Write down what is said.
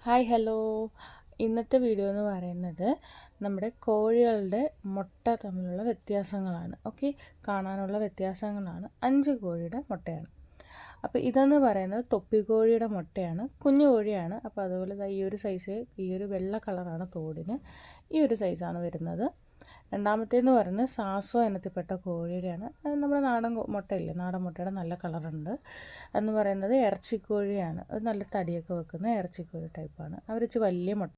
Hi hello. ഇന്നത്തെ video എന്ന് പറയുന്നത് നമ്മുടെ കോഴികളുടെ മുട്ട തമ്മിലുള്ള വ്യത്യാസങ്ങളാണ്. ഓക്കെ, കാണാനുള്ള വ്യത്യാസങ്ങളാണ്. 5 കോഴിയുടെ മുട്ടയാണ്. അപ്പോൾ ഇതെന്ന് പറയുന്നത് തൊപ്പിക്കോഴിയുടെ മുട്ടയാണ്. കുഞ്ഞു കോഴിയാണ്. അപ്പോൾ അതുപോലെ ഈ ഒരു സൈസ്, ഈ ഒരു വെള്ള കളറാണ് തോടിന്. ഈ ഒരു സൈസാണ് വരുന്നത്. രണ്ടാമത്തേന്ന് പറയുന്നത് സാസോ ഇനത്തിൽപ്പെട്ട കോഴിയുടെയാണ്. നമ്മുടെ നാടൻ മുട്ടയില്ലേ, നാടൻ മുട്ടയുടെ നല്ല കളറുണ്ട്. എന്ന് പറയുന്നത് ഇറച്ചിക്കോഴിയാണ്. അത് നല്ല തടിയൊക്കെ വെക്കുന്ന ഇറച്ചിക്കോഴി ടൈപ്പാണ്. അവർ വലിയ മുട്ട